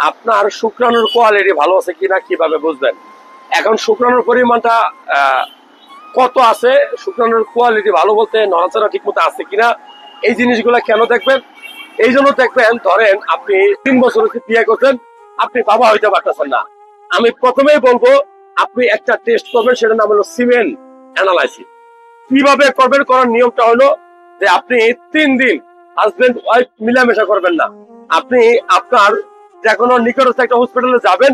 আপনার শুক্রাণুর কোয়ালিটি ভালো আছে কিনা কিভাবে বুঝবেন? এখন শুক্রাণুর পরিমাণটা কত আছে, শুক্রাণুর কোয়ালিটি ভালো বলতে নড়াচড়া ঠিক মতো আছে কিনা, এই জিনিসগুলো কেন দেখবেন? এই জন্য দেখবেন, ধরেন আপনি 3 বছর বিয়ে করছেন, আপনি বাবা হইতে পারতেছেন না। আমি প্রথমেই বলবো, আপনি একটা টেস্ট করবেন, সেটার নাম হলো সিমেন অ্যানালাইসিস। কিভাবে করবেন? করার নিয়মটা হলো যে আপনি 3 দিন হাজবেন্ড ওয়াইফ মিলামেশা করবেন না। আপনি আপনার যে কোনো নিকটস্থ একটা হসপিটালে যাবেন,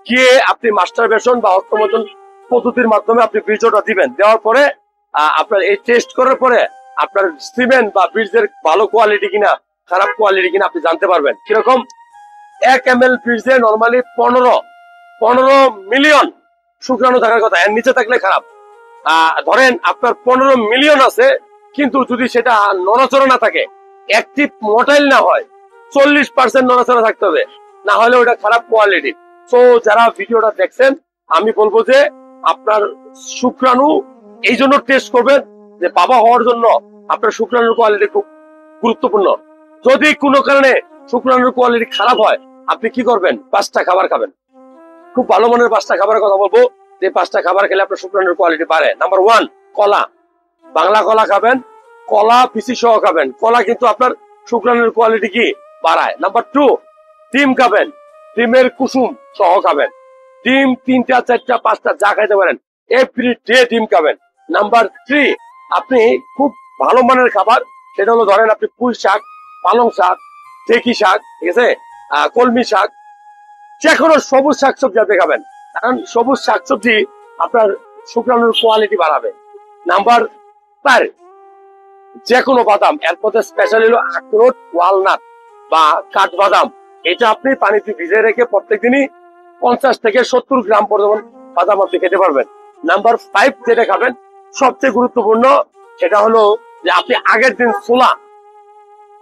গিয়ে আপনি মাস্টারবেশন বা হস্তমৈথুন পদ্ধতির মাধ্যমে আপনি বীর্যটা দিবেন। দেওয়ার পরে আপনার এই টেস্ট করার পরে আপনার সিমেন্ট বা বীর্যের ভালো কোয়ালিটি কিনা খারাপ কোয়ালিটি কিনা আপনি জানতে পারবেন। কিরকম? 1 ml বীর্যে নর্মালি 15 মিলিয়ন শুক্রাণু থাকার কথা, এর নিচে থাকলে খারাপ। ধরেন আপনার 15 মিলিয়ন আছে, কিন্তু যদি সেটা নড়াচড়া না থাকে, অ্যাক্টিভ মোটাইল না হয়, 40% নড়াচড়া থাকতে হবে, না হলে ওটা খারাপ কোয়ালিটি। তো যারা ভিডিওটা দেখছেন, আমি বলবো যে আপনার শুক্রাণু এই জন্য টেস্ট করবেন যে বাবা হওয়ার জন্য আপনার শুক্রাণুর কোয়ালিটি খুব গুরুত্বপূর্ণ। যদি কোনো কারণে শুক্রাণুর কোয়ালিটি খারাপ হয়, আপনি কি করবেন? 5টা খাবার খাবেন। খুব ভালো মানের 5টা খাবারের কথা বলবো, যে 5টা খাবার খেলে আপনার শুক্রাণুর কোয়ালিটি বাড়ে। নাম্বার 1, কলা। বাংলা কলা খাবেন, কলা পিসি সহ খাবেন। কলা কিন্তু আপনার শুক্রাণুর কোয়ালিটি কি বাড়ায়। নাম্বার 2, ডিম খাবেন, ডিমের কুসুম সহ খাবেন। ডিম 3টা 4টা 5টা যা খাইতে পারেন, এভরি ডে ডিম খাবেন। নাম্বার 3, আপনি খুব ভালো মানের খাবার, সেটা হলো ধরেন আপনি পুঁই শাক, পালং শাক, ঢেঁকি শাক, ঠিক আছে, কলমি শাক, যে কোনো সবুজ শাকসবজি আপনি খাবেন, কারণ সবুজ শাকসবজি আপনার শুক্রাণুর কোয়ালিটি বাড়াবে। নাম্বার 4, যে কোনো বাদাম, এর মধ্যে স্পেশাল হলো আখরোট, ওয়ালনাট বা কাঠবাদাম। এটা আপনি পানিতে ভিজে রেখে প্রত্যেকদিনই 50 থেকে 70 গ্রাম পর্যন্ত বাদাম আপনি খেতে পারবেন। নাম্বার 5 যেটা খাবেন, সবচেয়ে গুরুত্বপূর্ণ, সেটা হলো যে আপনি আগের দিন ছোলা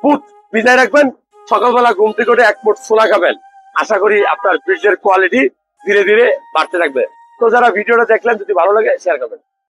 বুট ভিজায় রাখবেন, সকালবেলা ঘুম থেকে উঠে 1 মুঠ ছোলা খাবেন। আশা করি আপনার বীর্যের কোয়ালিটি ধীরে ধীরে বাড়তে থাকবে। তো যারা ভিডিওটা দেখলেন, যদি ভালো লাগে শেয়ার করবেন।